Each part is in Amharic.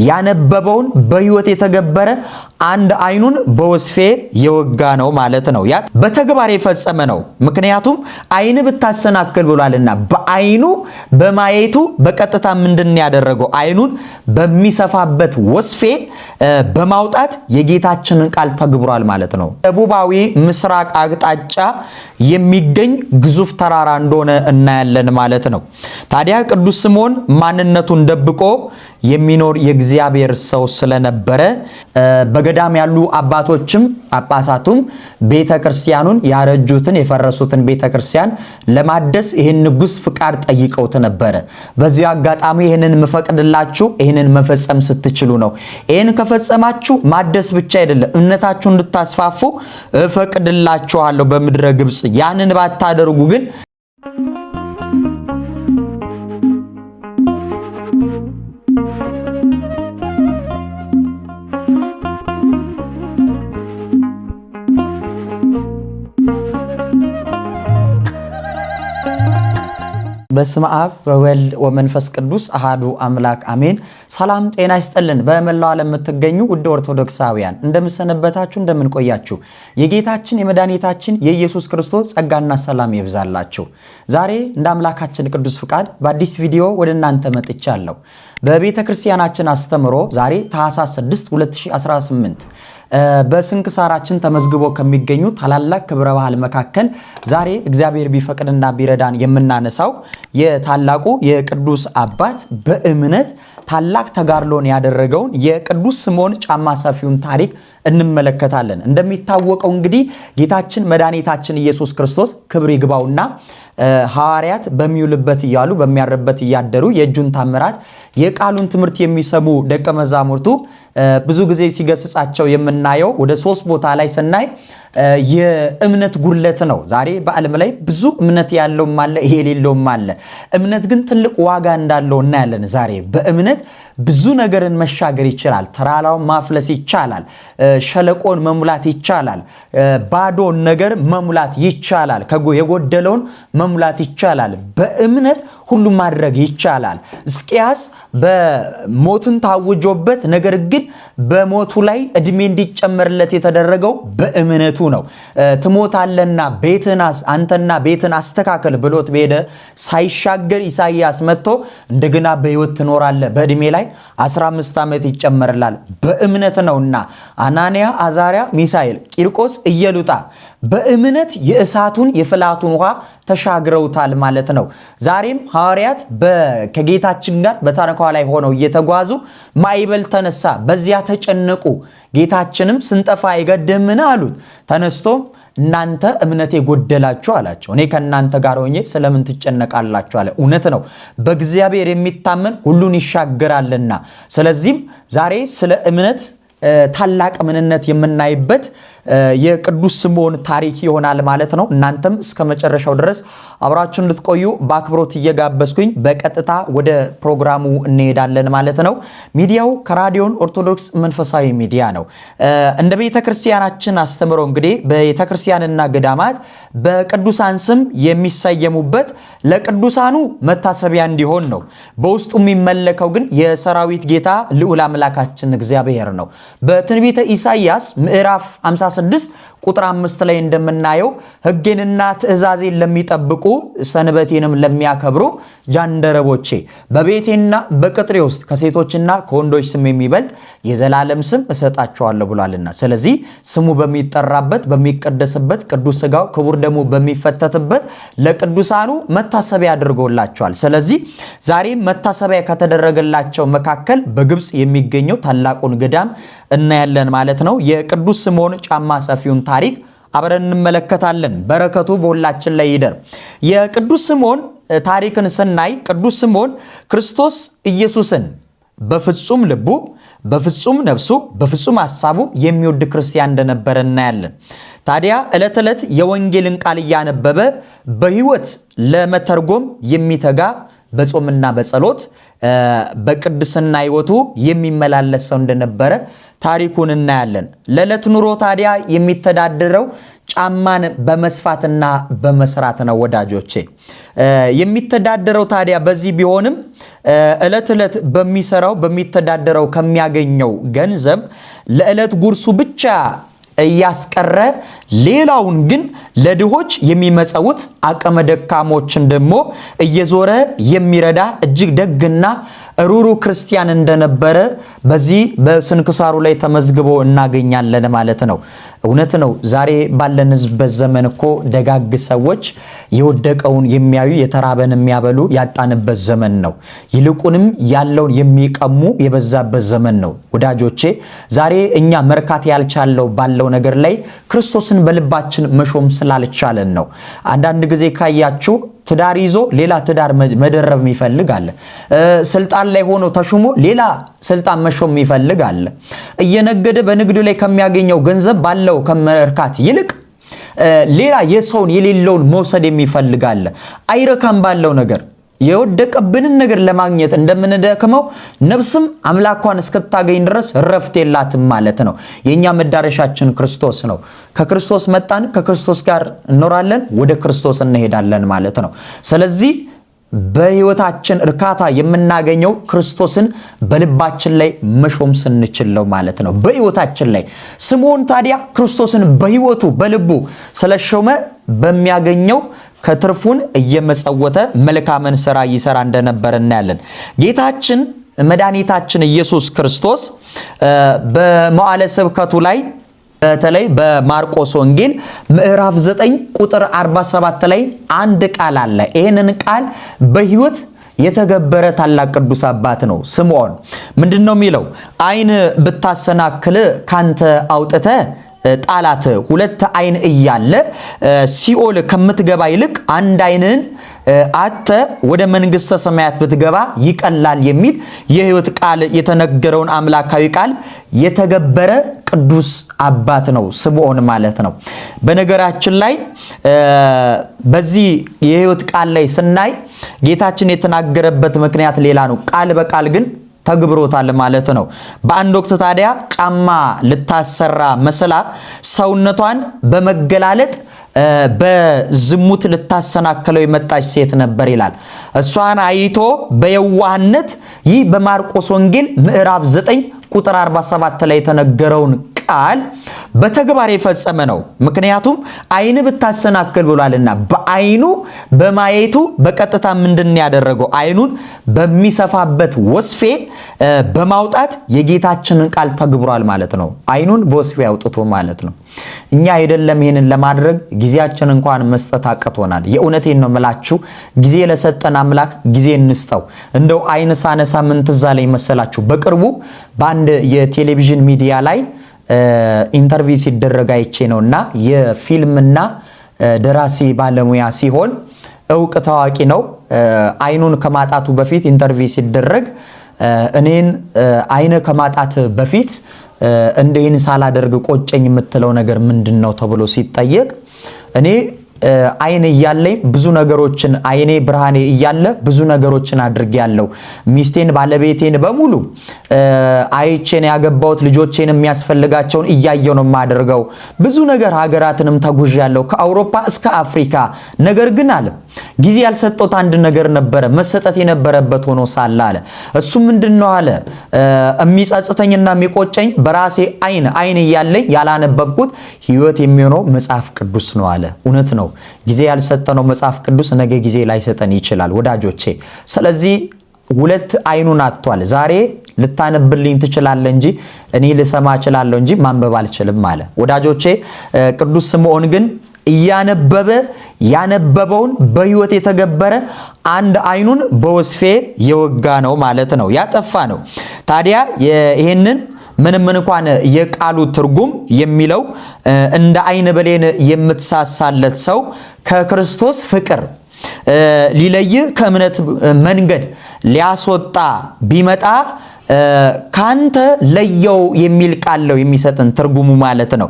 ያነበበውን በህይወት የተገበረ አንድ አይኑን በወስፌ የወጋ ነው ማለት ነው። ያ በተግባር የፈጸመ ነው። ምክንያቱም አይን ብታሰናክል ብሏልና በአይኑ በማየቱ በቀጥታ ምንድን ያደረገው አይኑን በሚሰፋበት ወስፌ በማውጣት የጌታችንን ቃል ተግብሯል ማለት ነው። ደቡባዊ ምስራቅ አቅጣጫ የሚገኝ ግዙፍ ተራራ እንደሆነ እናያለን ማለት ነው። ታዲያ ቅዱስ ስምዖን ማንነቱን ደብቆ የሚኖር የእግዚአብሔር ሰው ስለነበረ በገዳም ያሉ አባቶችም ጳጳሳቱም ቤተክርስቲያኑን ያረጁትን የፈረሱትን ቤተክርስቲያን ለማደስ ይሄን ንጉስ ፍቃድ ጠይቀውት ነበር። በዚህ አጋጣሚ ይሄንን መፈቅድላችሁ ይሄንን መፈጸም ስትችሉ ነው። ይሄን ከፈጸማችሁ ማደስ ብቻ አይደለም እምነታችሁን እንድታስፋፉ እፈቅድላችኋለሁ በምድረ ግብጽ። ያንን ባታደርጉ ግን በስመ አብ ወወልድ ወመንፈስ ቅዱስ አሃዱ አምላክ አሜን። ሰላም ጤና ይስጥልን። በመላው ዓለም የምትገኙ ውድ ኦርቶዶክሳውያን እንደምሰነበታችሁ እንደምንቆያችሁ የጌታችን የመድኃኒታችን የኢየሱስ ክርስቶስ ጸጋና ሰላም ይብዛላችሁ። ዛሬ እንደ አምላካችን ቅዱስ ፍቃድ በአዲስ ቪዲዮ ወደ እናንተ መጥቻለሁ። በቤተ ክርስቲያናችን አስተምሮ ዛሬ ታኅሳስ 6 2018 በስንክሳራችን ተመዝግቦ ከሚገኙ ታላላቅ ክብረ በዓል መካከል ዛሬ እግዚአብሔር ቢፈቅድና ቢረዳን የምናነሳው የታላቁ የቅዱስ አባት በእምነት ታላቅ ተጋድሎን ያደረገውን የቅዱስ ስምዖን ጫማ ሰፊውን ታሪክ እንመለከታለን። እንደሚታወቀው እንግዲህ ጌታችን መድኃኒታችን ኢየሱስ ክርስቶስ ክብር ይግባውና ሐዋርያት በሚውልበት እያሉ በሚያርበት እያደሩ የእጁን ታምራት የቃሉን ትምህርት የሚሰሙ ደቀ መዛሙርቱ ብዙ ጊዜ ሲገስጻቸው የምናየው ወደ 3 ቦታ ላይ ስናይ የእምነት ጉድለት ነው። ዛሬ በዓለም ላይ ብዙ እምነት ያለውም አለ ይሄ የሌለውም አለ። እምነት ግን ትልቅ ዋጋ እንዳለው እናያለን። ዛሬ በእምነት ብዙ ነገርን መሻገር ይችላል። ተራራውን ማፍለስ ይቻላል። ሸለቆን መሙላት ይቻላል። ባዶን ነገር መሙላት ይቻላል። የጎደለውን መሙላት ይቻላል። በእምነት ሁሉ ማድረግ ይቻላል። ሕዝቅያስ በሞትን ታውጆበት ነገር ግን በሞቱ ላይ እድሜ እንዲጨመርለት የተደረገው በእምነቱ ነው። ትሞታለና አንተና ቤትን አስተካከል ብሎት በሄደ ሳይሻገር ኢሳይያስ መጥቶ እንደገና በሕይወት ትኖራለህ በእድሜ ላይ 15 ዓመት ይጨመርላል በእምነት ነውና አናንያ፣ አዛሪያ፣ ሚሳኤል፣ ቂርቆስ፣ ኢየሉጣ በእምነት የእሳቱን የፍላቱን ውሃ ተሻግረውታል ማለት ነው። ዛሬም ሐዋርያት ከጌታችን ጋር በታንኳ ላይ ሆነው እየተጓዙ ማዕበል ተነሳ፣ በዚያ ተጨነቁ። ጌታችንም ስንጠፋ አይገድህምን አሉት። ተነስቶም እናንተ እምነት የጎደላችሁ አላቸው፣ እኔ ከእናንተ ጋር ሆኜ ስለምን ትጨነቃላችሁ አለ። እውነት ነው፣ በእግዚአብሔር የሚታመን ሁሉን ይሻገራልና። ስለዚህም ዛሬ ስለ እምነት ታላቅ ምንነት የምናይበት የቅዱስ ስምዖን ታሪክ ይሆናል ማለት ነው። እናንተም እስከ መጨረሻው ድረስ አብራችሁን እንድትቆዩ በአክብሮት እየጋበዝኩኝ በቀጥታ ወደ ፕሮግራሙ እንሄዳለን ማለት ነው። ሚዲያው ከራዲዮን ኦርቶዶክስ መንፈሳዊ ሚዲያ ነው። እንደ ቤተክርስቲያናችን አስተምሮ እንግዲህ ቤተክርስቲያንና ገዳማት በቅዱሳን ስም የሚሰየሙበት ለቅዱሳኑ መታሰቢያ እንዲሆን ነው። በውስጡ የሚመለከው ግን የሰራዊት ጌታ ልዑል አምላካችን እግዚአብሔር ነው። በትንቢተ ኢሳይያስ ምዕራፍ 56 ቁጥር 5 ላይ እንደምናየው ሕጌንና ትእዛዜን ለሚጠብቁ ሰንበቴንም ለሚያከብሩ ጃንደረቦቼ በቤቴና በቅጥሬ ውስጥ ከሴቶችና ከወንዶች ስም የሚበልጥ የዘላለም ስም እሰጣቸዋለሁ ብሏልና። ስለዚህ ስሙ በሚጠራበት በሚቀደስበት ቅዱስ ሥጋው ክቡር ደሙ በሚፈተትበት ለቅዱሳኑ መታሰቢያ አድርጎላቸዋል። ስለዚህ ዛሬ መታሰቢያ ከተደረገላቸው መካከል በግብጽ የሚገኘው ታላቁን ገዳም እናያለን ማለት ነው። የቅዱስ ስምዖን ጫማ ሰፊውን ታሪክ አብረን እንመለከታለን። በረከቱ በሁላችን ላይ ይደር። የቅዱስ ስምዖን ታሪክን ስናይ ቅዱስ ስምዖን ክርስቶስ ኢየሱስን በፍጹም ልቡ፣ በፍጹም ነፍሱ፣ በፍጹም ሐሳቡ የሚወድ ክርስቲያን እንደነበረ እናያለን። ታዲያ ዕለት ዕለት የወንጌልን ቃል እያነበበ በሕይወት ለመተርጎም የሚተጋ በጾምና በጸሎት በቅድስና ሕይወቱ የሚመላለስ ሰው እንደነበረ ታሪኩን እናያለን። ለዕለት ኑሮ ታዲያ የሚተዳደረው ጫማን በመስፋትና በመስራት ነው ወዳጆቼ። የሚተዳደረው ታዲያ በዚህ ቢሆንም ዕለት ዕለት በሚተዳደረው ከሚያገኘው ገንዘብ ለዕለት ጉርሱ ብቻ እያስቀረ ሌላውን ግን ለድሆች የሚመጸውት አቅመ ደካሞችን ደግሞ እየዞረ የሚረዳ እጅግ ደግና ሩሩ ክርስቲያን እንደነበረ በዚህ በስንክሳሩ ላይ ተመዝግቦ እናገኛለን ማለት ነው። እውነት ነው። ዛሬ ባለንበት ዘመን እኮ ደጋግ ሰዎች የወደቀውን የሚያዩ የተራበን የሚያበሉ ያጣንበት ዘመን ነው። ይልቁንም ያለውን የሚቀሙ የበዛበት ዘመን ነው ወዳጆቼ። ዛሬ እኛ መርካት ያልቻለው ባለው ነገር ላይ ክርስቶስን በልባችን መሾም ስላልቻለን ነው። አንዳንድ ጊዜ ካያችሁ ትዳር ይዞ ሌላ ትዳር መደረብ የሚፈልግ አለ። ስልጣን ላይ ሆኖ ተሹሞ ሌላ ስልጣን መሾም የሚፈልግ አለ። እየነገደ በንግዱ ላይ ከሚያገኘው ገንዘብ ባለው ከመርካት ይልቅ ሌላ የሰውን የሌለውን መውሰድ የሚፈልግ አለ። አይረካም ባለው ነገር። የወደቀብንን ነገር ለማግኘት እንደምንደክመው ነፍስም አምላኳን እስክታገኝ ድረስ ረፍት የላትም ማለት ነው። የኛ መዳረሻችን ክርስቶስ ነው። ከክርስቶስ መጣን፣ ከክርስቶስ ጋር እንኖራለን፣ ወደ ክርስቶስ እንሄዳለን ማለት ነው። ስለዚህ በህይወታችን እርካታ የምናገኘው ክርስቶስን በልባችን ላይ መሾም ስንችል ነው ማለት ነው። በህይወታችን ላይ ስምዖን ታዲያ ክርስቶስን በህይወቱ በልቡ ስለሾመ በሚያገኘው ከትርፉን እየመጸወተ መልካምን ሥራ ይሰራ እንደነበር እናያለን። ጌታችን መድኃኒታችን ኢየሱስ ክርስቶስ በመዋዕለ ስብከቱ ላይ በተለይ በማርቆስ ወንጌል ምዕራፍ 9 ቁጥር 47 ላይ አንድ ቃል አለ። ይሄንን ቃል በህይወት የተገበረ ታላቅ ቅዱስ አባት ነው ስምዖን። ምንድነው የሚለው? አይን ብታሰናክል ካንተ አውጥተ ጣላት። ሁለት አይን እያለ ሲኦል ከምትገባ ይልቅ አንድ አይንን አተ ወደ መንግስተ ሰማያት ብትገባ ይቀላል የሚል የህይወት ቃል የተነገረውን አምላካዊ ቃል የተገበረ ቅዱስ አባት ነው ስምዖን ማለት ነው። በነገራችን ላይ በዚህ የህይወት ቃል ላይ ስናይ ጌታችን የተናገረበት ምክንያት ሌላ ነው። ቃል በቃል ግን ተግብሮታል ማለት ነው። በአንድ ወቅት ታዲያ ጫማ ልታሰራ መስላ ሰውነቷን በመገላለጥ በዝሙት ልታሰናክለው የመጣች ሴት ነበር ይላል። እሷን አይቶ በየዋህነት ይህ በማርቆስ ወንጌል ምዕራፍ 9 ቁጥር 47 ላይ የተነገረውን ቃል በተግባር የፈጸመ ነው። ምክንያቱም አይን ብታሰናክል ብሏልና በአይኑ በማየቱ በቀጥታ ምንድን ያደረገው? አይኑን በሚሰፋበት ወስፌ በማውጣት የጌታችንን ቃል ተግብሯል ማለት ነው። አይኑን በወስፌ አውጥቶ ማለት ነው። እኛ አይደለም ይሄንን ለማድረግ ጊዜያችን እንኳን መስጠት አቅቶናል። የእውነቴን ነው የምላችሁ። ጊዜ ለሰጠን አምላክ ጊዜ እንስጠው። እንደው አይን ሳነሳ ምን ትዝ አለኝ መሰላችሁ? በቅርቡ በአንድ የቴሌቪዥን ሚዲያ ላይ ኢንተርቪው ሲደረግ አይቼ ነውና የፊልምና ደራሲ ባለሙያ ሲሆን እውቅ ታዋቂ ነው። አይኑን ከማጣቱ በፊት ኢንተርቪው ሲደረግ እኔን አይነ ከማጣት በፊት እንደይን ሳላደርግ ቆጨኝ የምትለው ነገር ምንድነው ተብሎ ሲጠየቅ እኔ አይኔ እያለኝ ብዙ ነገሮችን አይኔ ብርሃኔ እያለ ብዙ ነገሮችን አድርጌያለሁ። ሚስቴን ባለቤቴን በሙሉ አይቼን ያገባውት ልጆቼን የሚያስፈልጋቸውን እያየው ነው ማደርገው። ብዙ ነገር ሀገራትንም ተጉዣለሁ ከአውሮፓ እስከ አፍሪካ። ነገር ግን አለ ጊዜ ያልሰጠሁት አንድ ነገር ነበረ መሰጠት የነበረበት ሆኖ ሳለ አለ እሱ ምንድነው አለ የሚጸጽተኝና የሚቆጨኝ በራሴ አይን እያለኝ ያላነበብኩት ህይወት የሚሆነው መጽሐፍ ቅዱስ ነው አለ። እውነት ነው። ጊዜ ያልሰጠነው መጽሐፍ ቅዱስ ነገ ጊዜ ላይሰጠን ይችላል ወዳጆቼ። ስለዚህ ሁለት አይኑን አጥቷል። ዛሬ ልታነብልኝ ትችላለህ እንጂ እኔ ልሰማ እችላለሁ እንጂ ማንበብ አልችልም አለ። ወዳጆቼ ቅዱስ ስምዖን ግን እያነበበ ያነበበውን በህይወት የተገበረ አንድ አይኑን በወስፌ የወጋ ነው ማለት ነው፣ ያጠፋ ነው። ታዲያ ይሄንን ምንም እንኳን የቃሉ ትርጉም የሚለው እንደ አይን ብሌን የምትሳሳለት ሰው ከክርስቶስ ፍቅር ሊለይ ከእምነት መንገድ ሊያስወጣ ቢመጣ ካንተ ለየው የሚል ቃል ነው የሚሰጥን ትርጉሙ ማለት ነው።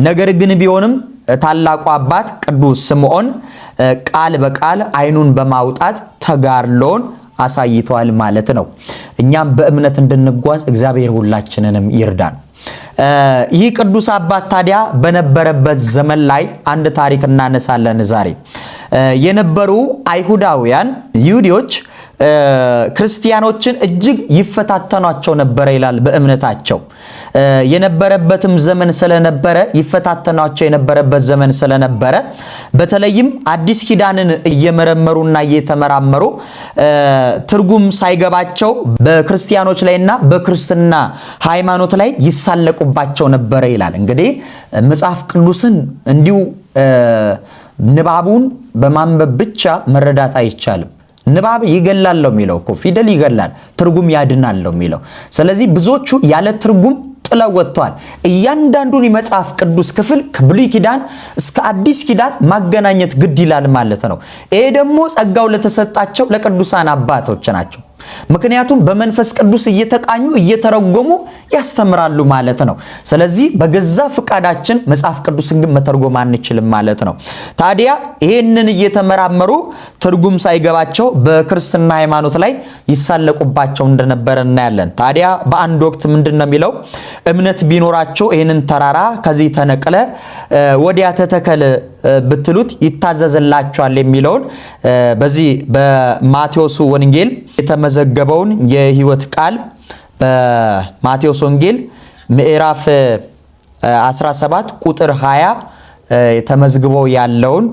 ነገር ግን ቢሆንም ታላቁ አባት ቅዱስ ስምዖን ቃል በቃል አይኑን በማውጣት ተጋድሎን አሳይቷል ማለት ነው። እኛም በእምነት እንድንጓዝ እግዚአብሔር ሁላችንንም ይርዳን። ይህ ቅዱስ አባት ታዲያ በነበረበት ዘመን ላይ አንድ ታሪክ እናነሳለን ዛሬ። የነበሩ አይሁዳውያን ይሁዲዎች ክርስቲያኖችን እጅግ ይፈታተኗቸው ነበር ይላል በእምነታቸው። የነበረበትም ዘመን ስለነበረ ይፈታተኗቸው የነበረበት ዘመን ስለነበረ በተለይም አዲስ ኪዳንን እየመረመሩና እየተመራመሩ ትርጉም ሳይገባቸው በክርስቲያኖች ላይና በክርስትና ሃይማኖት ላይ ይሳለቁባቸው ነበር ይላል። እንግዲህ መጽሐፍ ቅዱስን እንዲሁ ንባቡን በማንበብ ብቻ መረዳት አይቻልም። ንባብ ይገላል ነው የሚለው እኮ ፊደል ይገላል፣ ትርጉም ያድናል ነው የሚለው። ስለዚህ ብዙዎቹ ያለ ትርጉም ጥለው ወጥተዋል። እያንዳንዱን የመጽሐፍ ቅዱስ ክፍል ከብሉይ ኪዳን እስከ አዲስ ኪዳን ማገናኘት ግድ ይላል ማለት ነው። ይሄ ደግሞ ጸጋው ለተሰጣቸው ለቅዱሳን አባቶች ናቸው። ምክንያቱም በመንፈስ ቅዱስ እየተቃኙ እየተረጎሙ ያስተምራሉ ማለት ነው። ስለዚህ በገዛ ፍቃዳችን መጽሐፍ ቅዱስን ግን መተርጎም አንችልም ማለት ነው። ታዲያ ይሄንን እየተመራመሩ ትርጉም ሳይገባቸው በክርስትና ሃይማኖት ላይ ይሳለቁባቸው እንደነበረ እናያለን። ታዲያ በአንድ ወቅት ምንድነው የሚለው? እምነት ቢኖራቸው ይሄንን ተራራ ከዚህ ተነቅለ ወዲያ ተተከለ ብትሉት ይታዘዝላችኋል የሚለውን በዚህ በማቴዎስ ወንጌል የተመዘገበውን የሕይወት ቃል በማቴዎስ ወንጌል ምዕራፍ 17 ቁጥር 20 ተመዝግበው ያለውን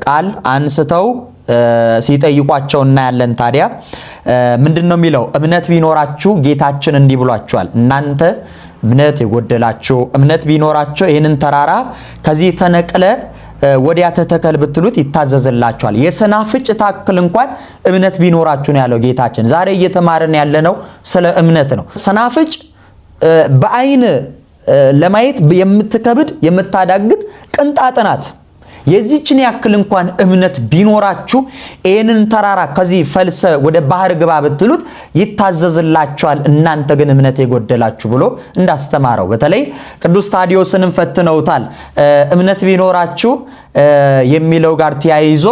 ቃል አንስተው ሲጠይቋቸው እናያለን። ታዲያ ምንድነው የሚለው? እምነት ቢኖራችሁ ጌታችን እንዲህ ብሏችኋል፣ እናንተ እምነት የጎደላችሁ እምነት ቢኖራችሁ ይህንን ተራራ ከዚህ ተነቅለ ወዲያ ተተከል ብትሉት ይታዘዝላችኋል። የሰናፍጭ ታክል እንኳን እምነት ቢኖራችሁ ነው ያለው ጌታችን። ዛሬ እየተማርን ያለነው ስለ እምነት ነው። ሰናፍጭ በአይን ለማየት የምትከብድ የምታዳግት ቅንጣት ናት። የዚህችን ያክል እንኳን እምነት ቢኖራችሁ ይህንን ተራራ ከዚህ ፈልሰ ወደ ባህር ግባ ብትሉት ይታዘዝላችኋል፣ እናንተ ግን እምነት የጎደላችሁ ብሎ እንዳስተማረው በተለይ ቅዱስ ታዲዮስንም ፈትነውታል። እምነት ቢኖራችሁ የሚለው ጋር ተያይዞ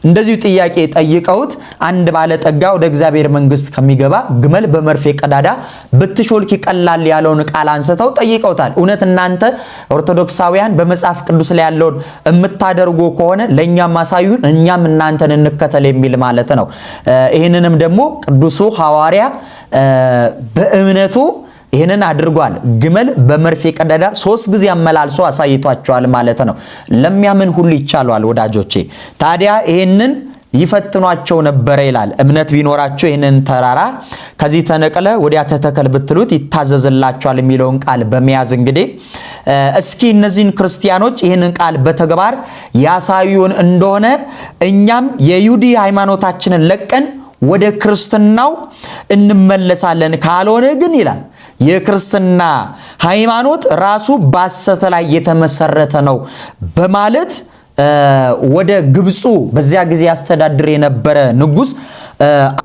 እንደዚሁ ጥያቄ ጠይቀውት አንድ ባለጠጋ ወደ እግዚአብሔር መንግስት ከሚገባ ግመል በመርፌ ቀዳዳ ብትሾልክ ይቀላል ያለውን ቃል አንስተው ጠይቀውታል። እውነት እናንተ ኦርቶዶክሳውያን በመጽሐፍ ቅዱስ ላይ ያለውን የምታደርጉ ከሆነ ለእኛም አሳዩን፣ እኛም እናንተን እንከተል የሚል ማለት ነው። ይህንንም ደግሞ ቅዱሱ ሐዋርያ በእምነቱ ይህንን አድርጓል። ግመል በመርፌ ቀዳዳ 3 ጊዜ አመላልሶ አሳይቷቸዋል ማለት ነው። ለሚያምን ሁሉ ይቻላል ወዳጆቼ። ታዲያ ይህንን ይፈትኗቸው ነበረ ይላል። እምነት ቢኖራቸው ይህንን ተራራ ከዚህ ተነቅለ ወዲያ ተተከል ብትሉት ይታዘዝላቸዋል የሚለውን ቃል በመያዝ እንግዲህ እስኪ እነዚህን ክርስቲያኖች ይህንን ቃል በተግባር ያሳዩን እንደሆነ እኛም የይሁዲ ሃይማኖታችንን ለቀን ወደ ክርስትናው እንመለሳለን፣ ካልሆነ ግን ይላል የክርስትና ሃይማኖት ራሱ በሐሰት ላይ የተመሰረተ ነው በማለት ወደ ግብፁ በዚያ ጊዜ ያስተዳድር የነበረ ንጉስ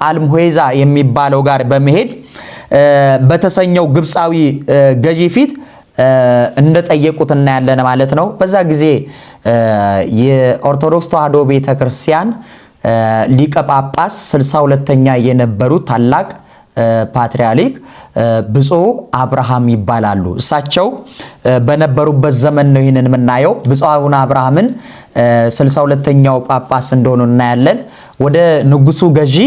አልምሆይዛ የሚባለው ጋር በመሄድ በተሰኘው ግብፃዊ ገዢ ፊት እንደጠየቁት እናያለን ማለት ነው። በዛ ጊዜ የኦርቶዶክስ ተዋሕዶ ቤተክርስቲያን ሊቀ ጳጳስ 62ኛ የነበሩ ታላቅ ፓትርያርክ ብፁዕ አብርሃም ይባላሉ። እሳቸው በነበሩበት ዘመን ነው ይህንን የምናየው። ብፁዕ አቡነ አብርሃምን 62ኛው ጳጳስ እንደሆኑ እናያለን። ወደ ንጉሱ ገዢ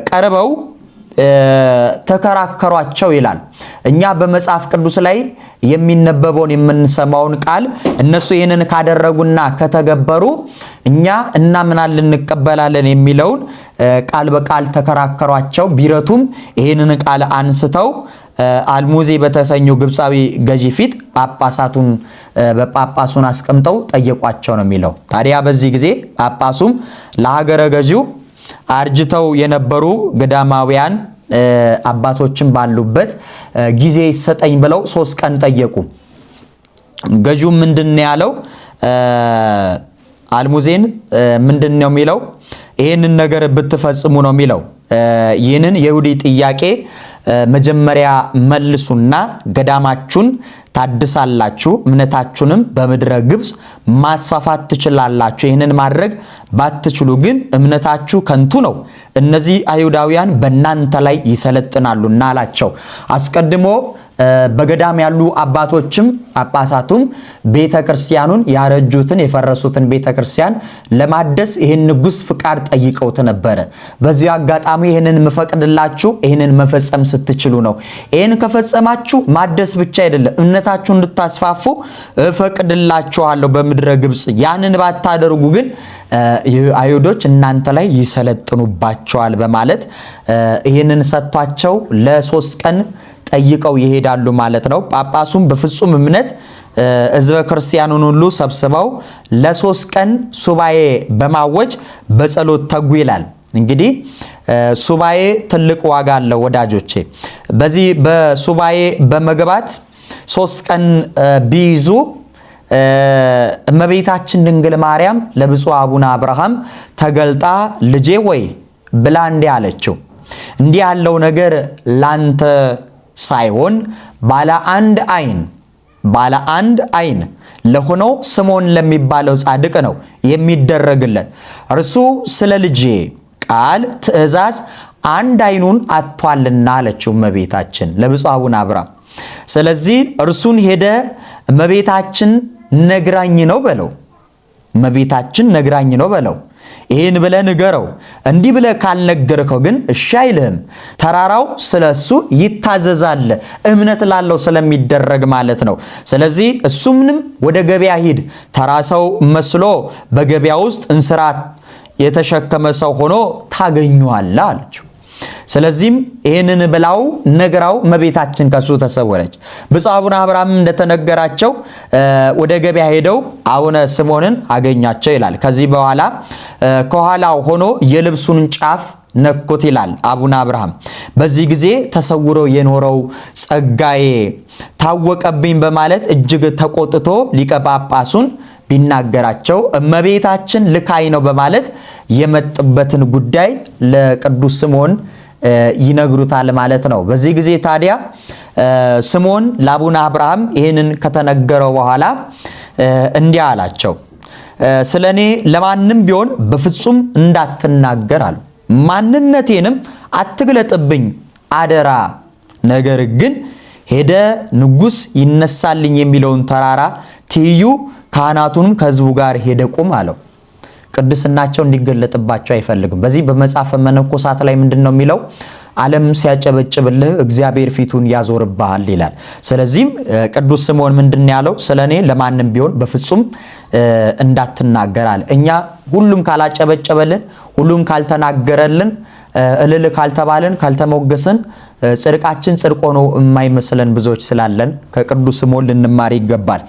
ቀርበው ተከራከሯቸው ይላል። እኛ በመጽሐፍ ቅዱስ ላይ የሚነበበውን የምንሰማውን ቃል እነሱ ይህንን ካደረጉና ከተገበሩ እኛ እናምናለን እንቀበላለን የሚለውን ቃል በቃል ተከራከሯቸው። ቢረቱም ይህንን ቃል አንስተው አልሙዜ በተሰኘው ግብፃዊ ገዢ ፊት በጳጳሱን አስቀምጠው ጠየቋቸው ነው የሚለው። ታዲያ በዚህ ጊዜ ጳጳሱም ለሀገረ ገዢው አርጅተው የነበሩ ገዳማውያን አባቶችን ባሉበት ጊዜ ይሰጠኝ ብለው 3 ቀን ጠየቁ። ገዢው ምንድነው ያለው? አልሙዜን ምንድነው የሚለው? ይሄንን ነገር ብትፈጽሙ ነው የሚለው። ይህንን የይሁዲ ጥያቄ መጀመሪያ መልሱና ገዳማችሁን ታድሳላችሁ እምነታችሁንም በምድረ ግብጽ ማስፋፋት ትችላላችሁ ይህንን ማድረግ ባትችሉ ግን እምነታችሁ ከንቱ ነው እነዚህ አይሁዳውያን በእናንተ ላይ ይሰለጥናሉና አላቸው አስቀድሞ በገዳም ያሉ አባቶችም ጳጳሳቱም ቤተክርስቲያኑን ያረጁትን የፈረሱትን ቤተክርስቲያን ለማደስ ይሄን ንጉስ ፍቃድ ጠይቀውት ነበር በዚህ አጋጣሚ ይሄንን መፈቅድላችሁ ይሄንን መፈጸም ስትችሉ ነው ይሄን ከፈጸማችሁ ማደስ ብቻ አይደለም እምነታችሁን እንድታስፋፉ እፈቅድላችኋለሁ በምድረ ግብጽ ያንን ባታደርጉ ግን አይሁዶች እናንተ ላይ ይሰለጥኑባቸዋል በማለት ይሄንን ሰጥቷቸው ለ3 ቀን ጠይቀው ይሄዳሉ ማለት ነው ጳጳሱም በፍጹም እምነት ህዝበ ክርስቲያኑን ሁሉ ሰብስበው ለ3 ቀን ሱባኤ በማወጅ በጸሎት ተጉ ይላል እንግዲህ ሱባኤ ትልቅ ዋጋ አለው ወዳጆቼ በዚህ በሱባኤ በመግባት 3 ቀን ቢይዙ እመቤታችን ድንግል ማርያም ለብፁዕ አቡነ አብርሃም ተገልጣ ልጄ ወይ ብላ እንዲህ አለችው እንዲህ ያለው ነገር ላንተ ሳይሆን ባለ አንድ አይን ለሆነው ስምዖን ለሚባለው ጻድቅ ነው የሚደረግለት እርሱ ስለ ልጄ ቃል ትእዛዝ አንድ አይኑን አጥቷልና አለችው እመቤታችን ለብፁዕ አቡነ አብርሃም ስለዚህ እርሱን ሄደ እመቤታችን ነግራኝ ነው በለው ይሄን ብለ ንገረው እንዲህ ብለ ካልነገርከው ግን እሺ አይልህም ተራራው ስለሱ ይታዘዛል እምነት ላለው ስለሚደረግ ማለት ነው ስለዚህ እሱምንም ወደ ገበያ ሂድ ተራሰው መስሎ በገበያ ውስጥ እንስራት የተሸከመ ሰው ሆኖ ታገኙዋለህ አለችው ስለዚህም ይሄንን ብላው ነግራው እመቤታችን ከሱ ተሰወረች ብፁዕ አቡነ አብርሃም እንደተነገራቸው ወደ ገበያ ሄደው አቡነ ስምዖንን አገኛቸው ይላል ከዚህ በኋላ ከኋላው ሆኖ የልብሱን ጫፍ ነኩት ይላል አቡነ አብርሃም በዚህ ጊዜ ተሰውሮ የኖረው ጸጋዬ ታወቀብኝ በማለት እጅግ ተቆጥቶ ሊቀ ጳጳሱን ቢናገራቸው እመቤታችን ልካይ ነው በማለት የመጥበትን ጉዳይ ለቅዱስ ስምዖን ይነግሩታል ማለት ነው በዚህ ጊዜ ታዲያ ስምዖን ለአቡነ አብርሃም ይሄንን ከተነገረው በኋላ እንዲህ አላቸው ስለኔ ለማንም ቢሆን በፍጹም እንዳትናገር አሉ ማንነቴንም አትግለጥብኝ አደራ ነገር ግን ሄደ ንጉስ ይነሳልኝ የሚለውን ተራራ ትይዩ ካህናቱንም ከህዝቡ ጋር ሄደ ቁም አለው ቅድስናቸው እንዲገለጥባቸው አይፈልግም በዚህ በመጽሐፈ መነኮሳት ላይ ምንድነው የሚለው ዓለም ሲያጨበጭብልህ እግዚአብሔር ፊቱን ያዞርብሃል ይላል ስለዚህም ቅዱስ ስምዖን ምንድነው ያለው ስለኔ ለማንም ቢሆን በፍጹም እንዳትናገር አለ እኛ ሁሉም ካላጨበጨበልን ሁሉም ካልተናገረልን እልል ካልተባለን ካልተሞገስን ጽድቃችን ጽድቅ ሆኖ የማይመስለን ብዙዎች ስላለን ከቅዱስ ስምዖን ልንማር ይገባል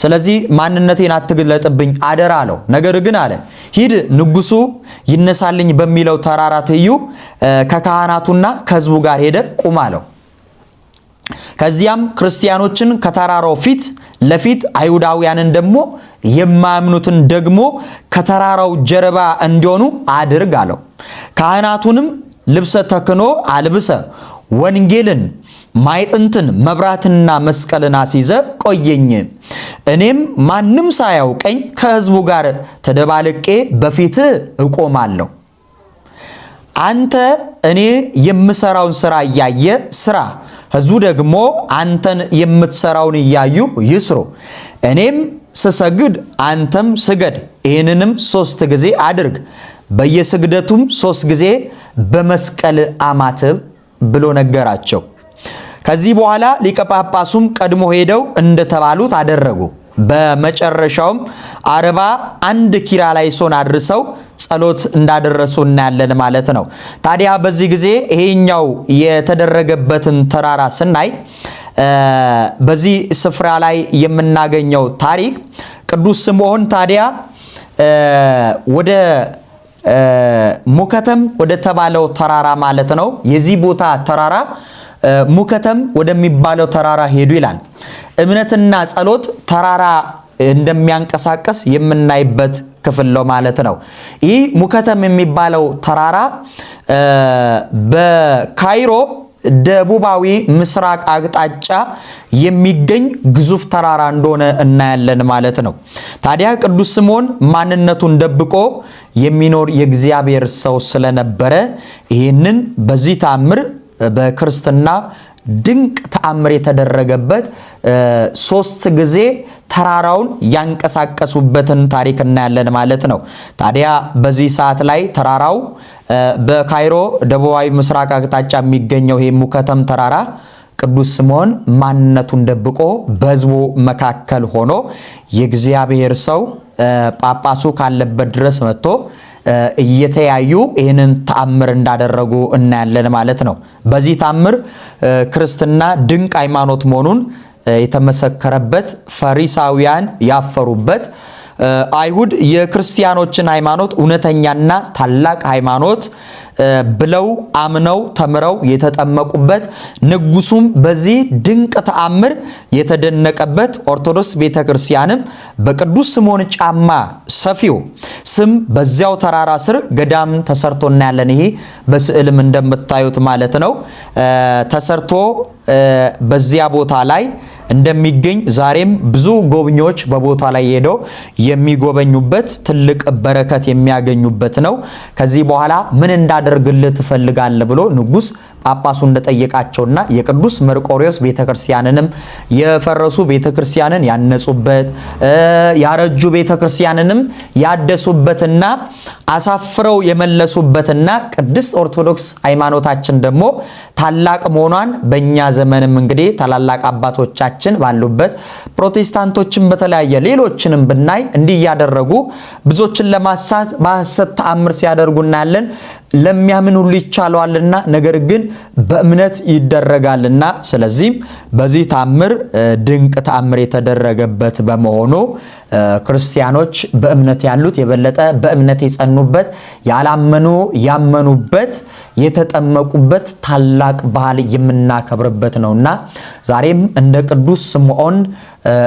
ስለዚህ ማንነቴን አትግለጥብኝ አደራ አለው ነገር ግን አለ ሂድ ንጉሱ ይነሳልኝ በሚለው ተራራ ትይዩ ከካህናቱና ከህዝቡ ጋር ሄደ ቁም አለው ከዚያም ክርስቲያኖችን ከተራራው ፊት ለፊት አይሁዳውያንን ደግሞ የማያምኑትን ደግሞ ከተራራው ጀርባ እንዲሆኑ አድርግ አለው ካህናቱንም ልብሰ ተክህኖ አልብሰ ወንጌልን ማይጥንትን መብራትና መስቀልን አስይዘ ቆየኝ እኔም ማንም ሳያውቀኝ ከህዝቡ ጋር ተደባልቄ በፊት እቆማለሁ አንተ እኔ የምሰራውን ስራ ያየ ስራ ህዝቡ ደግሞ አንተን የምትሰራውን ያዩ ይስሩ እኔም ስሰግድ አንተም ስገድ ይሄንንም 3 ጊዜ አድርግ በየስግደቱም 3 ጊዜ በመስቀል አማትብ ብሎ ነገራቸው ከዚህ በኋላ ሊቀ ጳጳሱም ቀድሞ ሄደው እንደተባሉት አደረጉ በመጨረሻውም 41 ኪርያላይሶን አድርሰው ጸሎት እንዳደረሱ እናያለን ማለት ነው ታዲያ በዚህ ጊዜ ይሄኛው የተደረገበትን ተራራ ስናይ በዚህ ስፍራ ላይ የምናገኘው ታሪክ ቅዱስ ስምዖን ታዲያ ወደ ሙከተም ወደ ተባለው ተራራ ማለት ነው የዚህ ቦታ ተራራ ሙከተም ወደሚባለው ተራራ ሄዱ ይላል እምነትና ጸሎት ተራራ እንደሚያንቀሳቀስ የምናይበት ክፍል ነው ማለት ነው ይህ ሙከተም የሚባለው ተራራ በካይሮ ደቡባዊ ምስራቅ አቅጣጫ የሚገኝ ግዙፍ ተራራ እንደሆነ እናያለን ማለት ነው። ታዲያ ቅዱስ ስምዖን ማንነቱን ደብቆ የሚኖር የእግዚአብሔር ሰው ስለነበረ ይህንን በዚህ ተአምር በክርስትና ድንቅ ተአምር የተደረገበት 3 ጊዜ ተራራውን ያንቀሳቀሱበትን ታሪክ እናያለን ማለት ነው። ታዲያ በዚህ ሰዓት ላይ ተራራው በካይሮ ደቡባዊ ምስራቅ አቅጣጫ የሚገኘው ይሄ ሙከተም ተራራ ቅዱስ ስምዖን ማንነቱን ደብቆ በሕዝቡ መካከል ሆኖ የእግዚአብሔር ሰው ጳጳሱ ካለበት ድረስ መጥቶ እየተያዩ ይህንን ተአምር እንዳደረጉ እናያለን ማለት ነው። በዚህ ተአምር ክርስትና ድንቅ ሃይማኖት መሆኑን የተመሰከረበት፣ ፈሪሳውያን ያፈሩበት፣ አይሁድ የክርስቲያኖችን ሃይማኖት እውነተኛና ታላቅ ሃይማኖት ብለው አምነው ተምረው የተጠመቁበት፣ ንጉሱም በዚህ ድንቅ ተአምር የተደነቀበት፣ ኦርቶዶክስ ቤተክርስቲያንም በቅዱስ ስምዖን ጫማ ሰፊው ስም በዚያው ተራራ ስር ገዳም ተሰርቶ እናያለን። ይሄ በስዕልም እንደምታዩት ማለት ነው ተሰርቶ በዚያ ቦታ ላይ እንደሚገኝ ዛሬም ብዙ ጎብኚዎች በቦታ ላይ ሄደው የሚጎበኙበት ትልቅ በረከት የሚያገኙበት ነው። ከዚህ በኋላ ምን እንዳደርግልህ ትፈልጋለህ ብሎ ንጉስ ጳጳሱ እንደጠየቃቸውና የቅዱስ መርቆሬዎስ ቤተክርስቲያንንም የፈረሱ ቤተክርስቲያንን ያነጹበት ያረጁ ቤተክርስቲያንንም ያደሱበትና አሳፍረው የመለሱበትና ቅድስት ኦርቶዶክስ ሃይማኖታችን ደግሞ ታላቅ መሆኗን በእኛ ዘመንም እንግዲህ ታላላቅ አባቶቻችን ባሉበት ፕሮቴስታንቶችን በተለያየ ሌሎችንም ብናይ እንዲህ ያደረጉ ብዙዎችን ለማሳት በሐሰት ተአምር ሲያደርጉ እናያለን። ለሚያምን ሁሉ ይቻለዋልና ነገር ግን በእምነት ይደረጋልና ስለዚህም በዚህ ተአምር ድንቅ ተአምር የተደረገበት በመሆኑ ክርስቲያኖች በእምነት ያሉት የበለጠ በእምነት የጸኑበት፣ ያላመኑ ያመኑበት፣ የተጠመቁበት ታላቅ በዓል የምናከብርበት ነውና ዛሬም እንደ ቅዱስ ስምዖን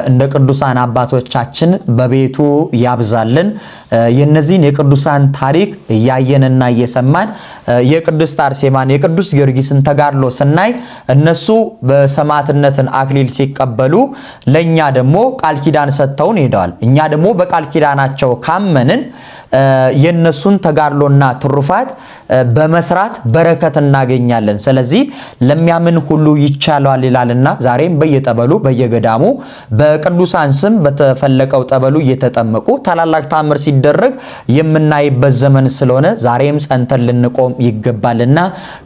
እንደ ቅዱሳን አባቶቻችን በቤቱ ያብዛልን። የነዚህን የቅዱሳን ታሪክ እያየንና እየሰማን የቅድስት አርሴማን የቅዱስ ጊዮርጊስን ተጋድሎ ስናይ እነሱ በሰማዕትነትን አክሊል ሲቀበሉ ለኛ ደግሞ ቃል ኪዳን ሰጥተውን ሄደዋል። እኛ ደግሞ በቃል ኪዳናቸው ካመንን የነሱን ተጋድሎና ትሩፋት በመስራት በረከት እናገኛለን። ስለዚህ ለሚያምን ሁሉ ይቻላል ይላልና ዛሬም በየጠበሉ በየገዳሙ በቅዱሳን ስም በተፈለቀው ጠበሉ እየተጠመቁ ታላላቅ ተአምር ሲደረግ የምናይበት ዘመን ስለሆነ ዛሬም ጸንተን ልንቆም ይገባልና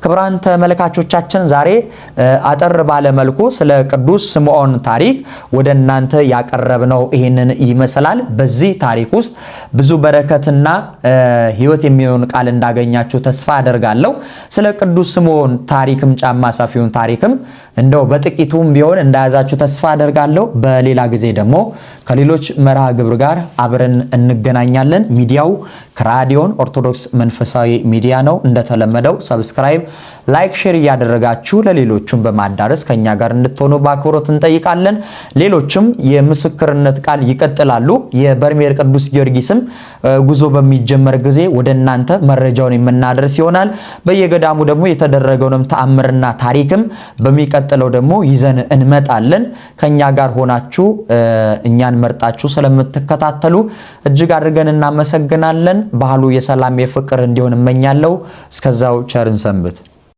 ክቡራን ተመልካቾቻችን ዛሬ አጠር ባለ መልኩ ስለ ቅዱስ ስምዖን ታሪክ ወደ እናንተ ያቀረብነው ይህንን ይመስላል። በዚህ ታሪክ ውስጥ ብዙ በረከትና ሕይወት የሚሆን ቃል እንዳገኛችሁ ተስፋ አደርጋለሁ። ስለ ቅዱስ ስምዖን ታሪክም ጫማ ሰፊውን ታሪክም እንደው በጥቂቱም ቢሆን እንዳያዛችሁ ተስፋ አደርጋለሁ። በሌላ ጊዜ ደግሞ ከሌሎች መርሃ ግብር ጋር አብረን እንገናኛለን። ሚዲያው ከራዲዮን ኦርቶዶክስ መንፈሳዊ ሚዲያ ነው። እንደተለመደው ሰብስክራይብ፣ ላይክ፣ ሼር እያደረጋችሁ ለሌሎችም በማዳረስ ከኛ ጋር እንድትሆኑ በአክብሮት እንጠይቃለን። ሌሎችም የምስክርነት ቃል ይቀጥላሉ። የበርሜል ቅዱስ ጊዮርጊስም ጉዞ በሚጀመር ጊዜ ወደ እናንተ መረጃውን የምናደርስ ይሆናል። በየገዳሙ ደግሞ የተደረገውንም ተአምርና ታሪክም በሚቀጥለው ደግሞ ይዘን እንመጣለን። ከኛ ጋር ሆናችሁ እኛን መርጣችሁ ስለምትከታተሉ እጅግ አድርገን እናመሰግናለን። ባህሉ የሰላም የፍቅር እንዲሆን እመኛለሁ። እስከዛው ቸርን ሰንብት።